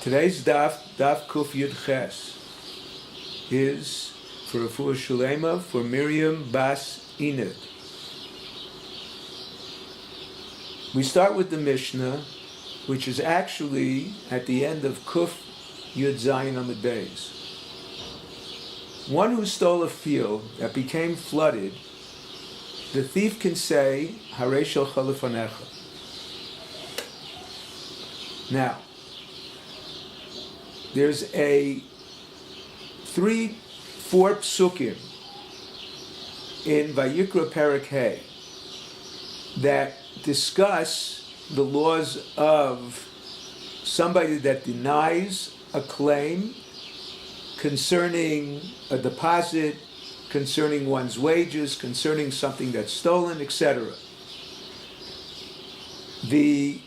Today's daf Kuf Yud Ches, is for Refuah Shulema for Miriam Bas Enid. We start with the Mishnah, which is actually at the end of Kuf Yud Zayin Amud Beis. One who stole a field that became flooded, the thief can say, Harei shelcha lefanecha. Now, there's four psukim in Vayikra Perek Hey that discuss the laws of somebody that denies a claim concerning a deposit, concerning one's wages, concerning something that's stolen, etc. The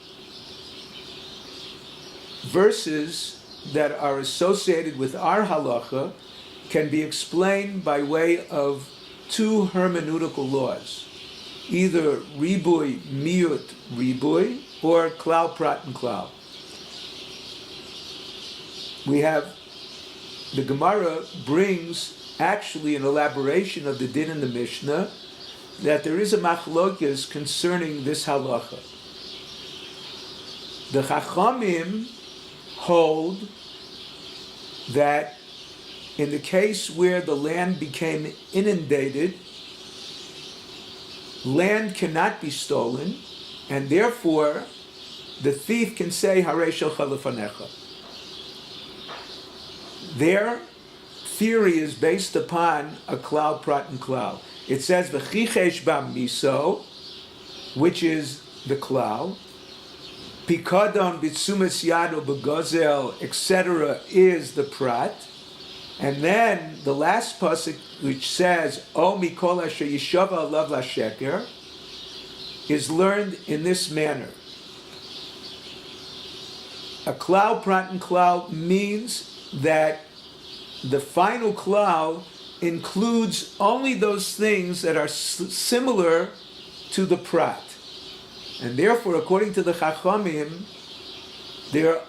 verses that are associated with our halacha can be explained by way of two hermeneutical laws, either ribui miut ribui or klal prat and klal. We have, the Gemara brings actually an elaboration of the din in the Mishnah that there is a machlokes concerning this halacha. The Chachamim hold that in the case where the land became inundated, land cannot be stolen, and therefore the thief can say, Harei shelcha lefanecha. Their theory is based upon a klal prat and klal. It says, V'chichesh bam miso, which is the klal, Pikadon bitzumas yad u'begozel, etc., is the prat, and then the last pasuk, which says O mikol asher yishava alav lasheker, is learned in this manner. A klal prat and klal means that the final klal includes only those things that are similar to the prat. And therefore, according to the Chachamim, the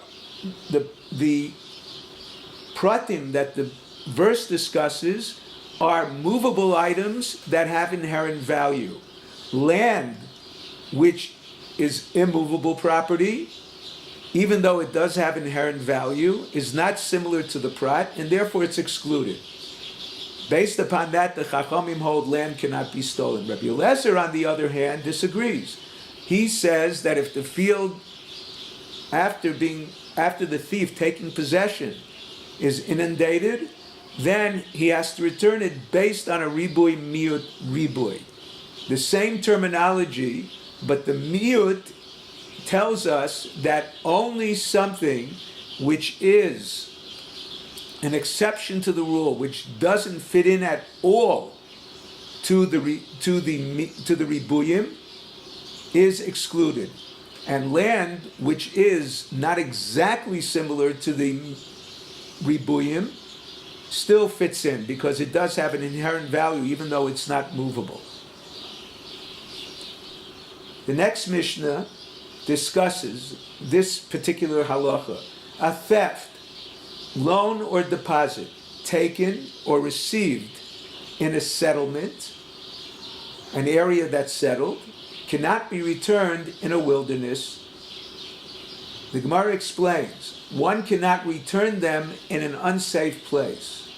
pratim that the verse discusses are movable items that have inherent value. Land, which is immovable property, even though it does have inherent value, is not similar to the prat, and therefore it's excluded. Based upon that, the Chachamim hold land cannot be stolen. Rabbi Eliezer, on the other hand, disagrees. He says that if the field, after the thief taking possession, is inundated, then he has to return it based on a ribui miut ribui. The same terminology, but the miut tells us that only something which is an exception to the rule, which doesn't fit in at all to the ribuyim, is excluded. And land, which is not exactly similar to the ribuyim, still fits in because it does have an inherent value even though it's not movable. The next Mishnah discusses this particular halacha. A theft, loan or deposit, taken or received in a settlement, an area that's settled, cannot be returned in a wilderness. The Gemara explains, one cannot return them in an unsafe place.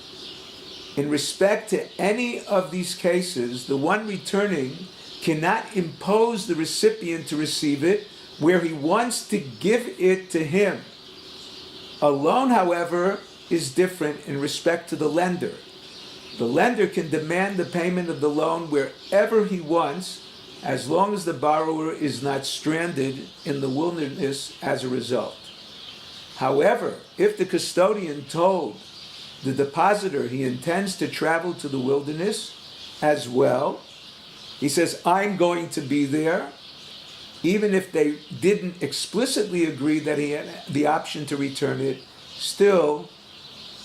In respect to any of these cases, the one returning cannot impose the recipient to receive it where he wants to give it to him. A loan, however, is different in respect to the lender. The lender can demand the payment of the loan wherever he wants, as long as the borrower is not stranded in the wilderness as a result. However, if the custodian told the depositor he intends to travel to the wilderness as well, he says, I'm going to be there, even if they didn't explicitly agree that he had the option to return it, still,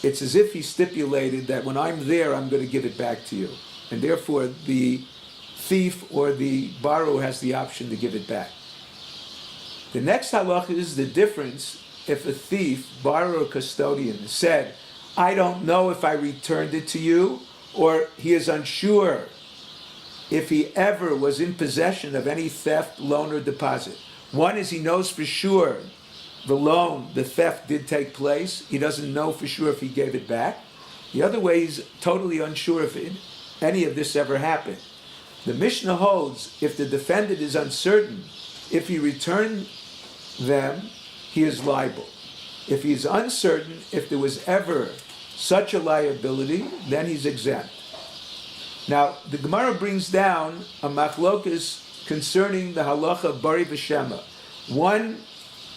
it's as if he stipulated that when I'm there, I'm going to give it back to you. And therefore, the thief or the borrower has the option to give it back. The next halacha is the difference if a thief, borrower or custodian, said, I don't know if I returned it to you, or he is unsure if he ever was in possession of any theft, loan, or deposit. One is he knows for sure the theft did take place. He doesn't know for sure if he gave it back. The other way, he's totally unsure if any of this ever happened. The Mishnah holds if the defendant is uncertain if he returned them, he is liable. If he's uncertain if there was ever such a liability, then he's exempt. Now, the Gemara brings down a machlokas concerning the halacha of bari v'shema. One,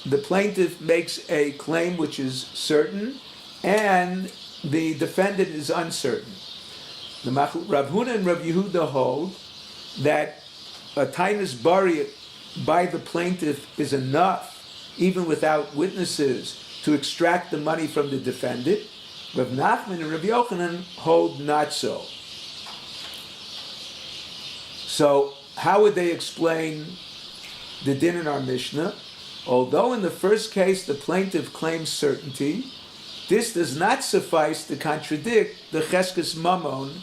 the plaintiff makes a claim which is certain, and the defendant is uncertain. The Rav Huna and Rav Yehuda hold that a tainus bari by the plaintiff is enough, even without witnesses, to extract the money from the defendant. Rav Nachman and Rav Yochanan hold not so. So, how would they explain the din in our Mishnah? Although in the first case the plaintiff claims certainty, this does not suffice to contradict the cheskes mamon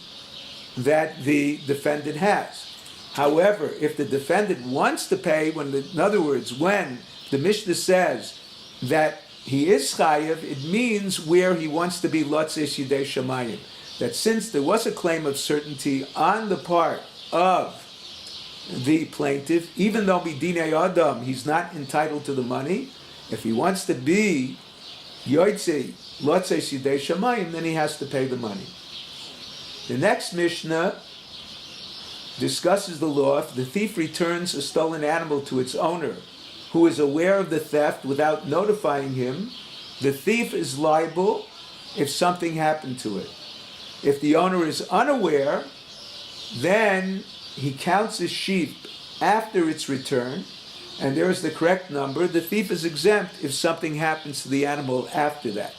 that the defendant has. However, if the defendant wants to pay, in other words, when the Mishnah says that he is chayiv, it means where he wants to be lotzes yidei shamayim. That since there was a claim of certainty on the part of the plaintiff, even though b'dinei adam he's not entitled to the money, if he wants to be yotzei lotzes yidei shamayim, then he has to pay the money. The next Mishnah discusses the law if the thief returns a stolen animal to its owner, who is aware of the theft without notifying him, the thief is liable if something happened to it. If the owner is unaware, then he counts his sheep after its return, and there is the correct number. The thief is exempt if something happens to the animal after that.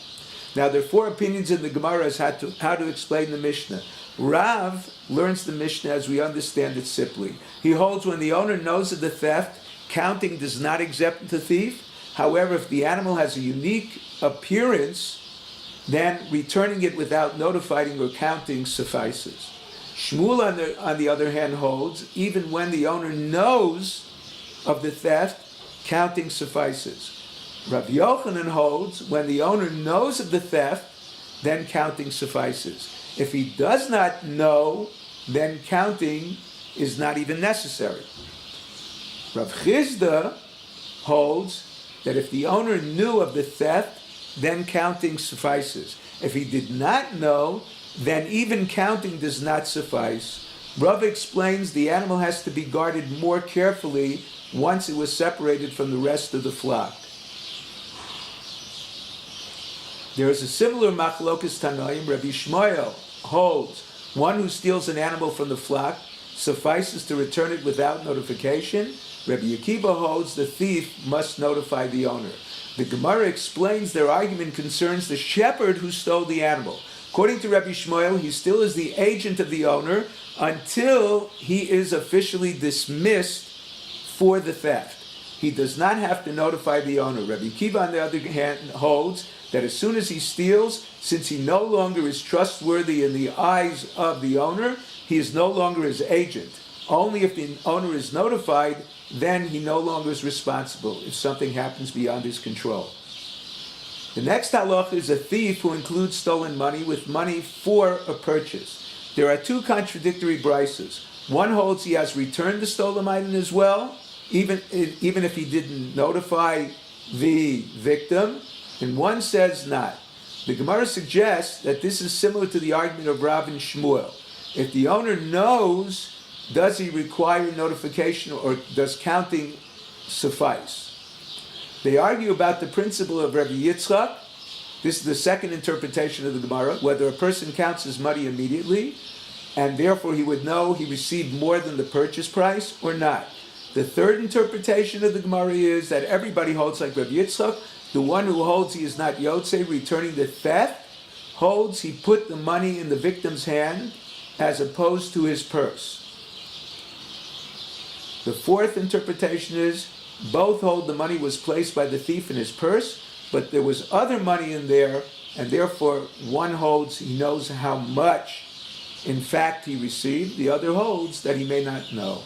Now, there are four opinions in the Gemara as how to explain the Mishnah. Rav learns the Mishnah as we understand it simply. He holds when the owner knows of the theft, counting does not exempt the thief. However, if the animal has a unique appearance, then returning it without notifying or counting suffices. Shmuel, on the other hand, holds even when the owner knows of the theft, counting suffices. Rabbi Yochanan holds when the owner knows of the theft, then counting suffices. If he does not know, then counting is not even necessary. Rav Chizda holds that if the owner knew of the theft, then counting suffices. If he did not know, then even counting does not suffice. Rav explains the animal has to be guarded more carefully once it was separated from the rest of the flock. There is a similar machlokas tanoim. Rabbi Shmuel holds one who steals an animal from the flock suffices to return it without notification. Rabbi Akiva holds the thief must notify the owner. The Gemara explains their argument concerns the shepherd who stole the animal. According to Rabbi Shmuel, he still is the agent of the owner until he is officially dismissed for the theft. He does not have to notify the owner. Rabbi Akiva, on the other hand, holds that as soon as he steals, since he no longer is trustworthy in the eyes of the owner, he is no longer his agent. Only if the owner is notified, then he no longer is responsible if something happens beyond his control. The next halacha is a thief who includes stolen money with money for a purchase. There are two contradictory brises. One holds he has returned the stolen item as well, even if he didn't notify the victim, and one says not. The Gemara suggests that this is similar to the argument of Rav and Shmuel. If the owner knows, does he require notification or does counting suffice? They argue about the principle of Rabbi Yitzchak. This is the second interpretation of the Gemara, whether a person counts his money immediately, and therefore he would know he received more than the purchase price or not. The third interpretation of the Gemara is that everybody holds like Rabbi Yitzchak. The one who holds he is not Yotzei, returning the theft, holds he put the money in the victim's hand as opposed to his purse. The fourth interpretation is both hold the money was placed by the thief in his purse, but there was other money in there, and therefore one holds he knows how much in fact he received, the other holds that he may not know.